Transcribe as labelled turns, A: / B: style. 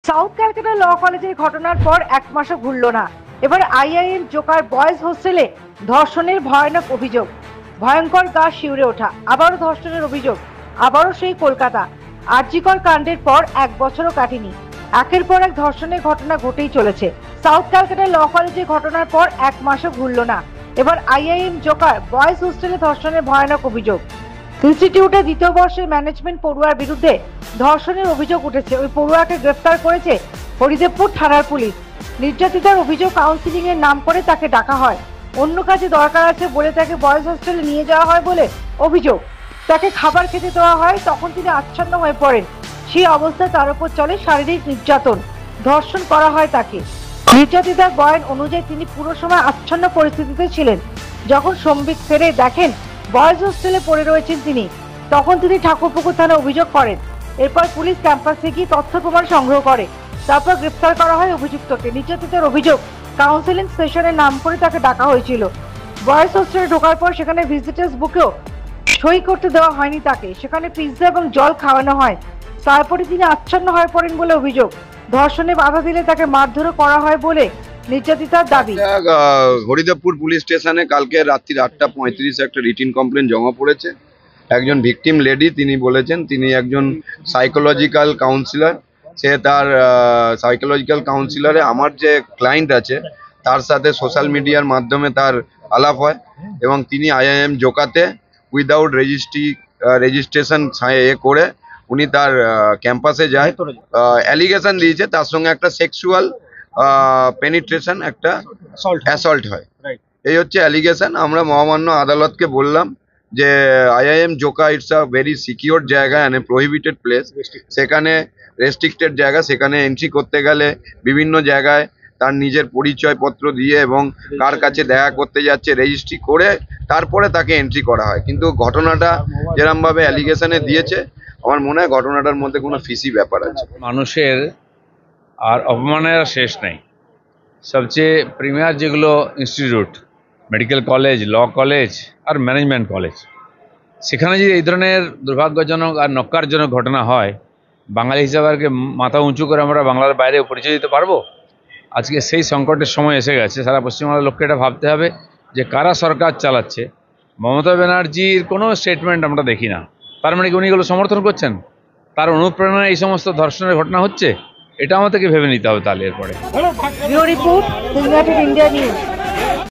A: South Calcutta ল কলেজের ঘটনার পর এক মাসও ঘুরল না। এবার আইআইএম জোকার বয়েজ হোস্টেলে ধর্ষণের ভয়ানক অভিযোগ। ভয়ঙ্কর গা শিউরে ওঠা, আবারও ধর্ষণের অভিযোগ, আবারও সেই কলকাতা। আরজিকর কাণ্ডের পর এক বছরও কাটেনি, একের পর এক ধর্ষণের ঘটনা ঘটেই চলেছে। সাউথ ক্যালকাটা ল কলেজের ঘটনার পর এক মাসও ঘুরল না। এবার আইআইএম জোকার বয়েজ হোস্টেলে ধর্ষণের ভয়ানক অভিযোগ। ইনস্টিটিউটের দ্বিতীয় বর্ষের ম্যানেজমেন্ট পড়ুয়ার বিরুদ্ধে ধর্ষণের অভিযোগ উঠেছে। ওই পড়ুয়াকে গ্রেফতার করেছে হরিদেবপুর থানার পুলিশ। নির্যাতিতার অভিযোগ, কাউন্সিলিং এর নাম করে তাকে ডাকা হয়, অন্য কাজে দরকার আছে বলে তাকে বয়েজ হোস্টেলে নিয়ে যাওয়া হয় বলে অভিযোগ। তাকে খাবার খেতে দেওয়া হয়, তখন তিনি আচ্ছন্ন হয়ে পড়েন। সেই অবস্থায় তার উপর চলে শারীরিক নির্যাতন, ধর্ষণ করা হয় তাকে। নির্যাতিতার বয়ান অনুযায়ী তিনি পুরো সময় আচ্ছন্ন পরিস্থিতিতে ছিলেন। যখন সম্বিত ফেরে দেখেন বয়েজ হোস্টেলে পড়ে রয়েছেন তিনি, তখন তিনি ঠাকুরপুকুর থানায় অভিযোগ করেন। এরপর পুলিশ ক্যাম্পাসে গিয়ে তথ্য প্রমাণ সংগ্রহ করে, তারপর গ্রেফতার করা হয় অভিযুক্তকে। নির্যাতিতার অভিযোগ, কাউন্সিলিং সেশনের নাম করে তাকে ডাকা হয়েছিল। বয়েজ হোস্টেলে ঢোকার পর সেখানে ভিজিটার্স বুকেও সই করতে দেওয়া হয়নি তাকে। সেখানে পিৎজা এবং জল খাওয়ানো হয়, তারপরে তিনি আচ্ছন্ন হয়ে পড়েন বলে অভিযোগ। ধর্ষণে বাধা দিলে তাকে মারধরও করা হয় বলে নির্যাতিতার দাবি।
B: হরিদেবপুর পুলিশ স্টেশনে কালকে রাত্রি 8:35 একটা রিটিন কমপ্লেন জমা পড়েছে। একজন ভিকটিম লেডি, তিনি বলেছেন তিনি একজন সাইকোলজিক্যাল কাউন্সিলর। সে তার সাইকোলজিক্যাল কাউন্সিলরে আমার যে ক্লায়েন্ট আছে তার সাথে সোশ্যাল মিডিয়ার মাধ্যমে তার আলাপ হয় এবং তিনি আইআইএম জোকাতে উইদাউট রেজিস্ট্রেশন করে উনি তার ক্যাম্পাসে যায়। অ্যালিগেশন দিয়েছে তার সঙ্গে একটা সেক্সুয়াল পেনিট্রেশন, একটা অ্যাসল্ট হয়। এই হচ্ছে অ্যালিগেশন। আমরা মহামান্য আদালতকে বললাম যে IIM Joka it's a very secure জায়গা অ্যান্ড এ প্রহিবিটেড প্লেস। সেখানে রেস্ট্রিক্টেড জায়গা, সেখানে এন্ট্রি করতে গেলে বিভিন্ন জায়গায় তার নিজের পরিচয়পত্র দিয়ে এবং কার কাছে দেখা করতে যাচ্ছে রেজিস্ট্রি করে তারপরে তাকে এন্ট্রি করা হয়। কিন্তু ঘটনাটা যেরকমভাবে অ্যালিগেশনে দিয়েছে, আমার মনে হয় ঘটনাটার মধ্যে কোনো ফিসি ব্যাপার আছে।
C: মানুষের আর অপমানের শেষ নেই। সবচেয়ে প্রিমিয়ার যেগুলো institute, medical college, law college আর ম্যানেজমেন্ট কলেজ, সেখানে যদি এই ধরনের দুর্ভাগ্যজনক আর নক্কারজনক ঘটনা হয়, বাঙালি হিসাবে আর কি মাথা উঁচু করে আমরা বাংলার বাইরে পরিচয় দিতে পারবো? আজকে সেই সংকটের সময় এসে গেছে। সারা পশ্চিমবাংলার লোককে এটা ভাবতে হবে যে কারা সরকার চালাচ্ছে। মমতা ব্যানার্জির কোনো স্টেটমেন্ট আমরা দেখি না। তার মানে কি উনি এগুলো সমর্থন করছেন? তার অনুপ্রেরণায় এই সমস্ত ধর্ষণের ঘটনা হচ্ছে? এটা আমাদেরকে ভেবে নিতে হবে তাহলে এরপরে।
A: Report, India news.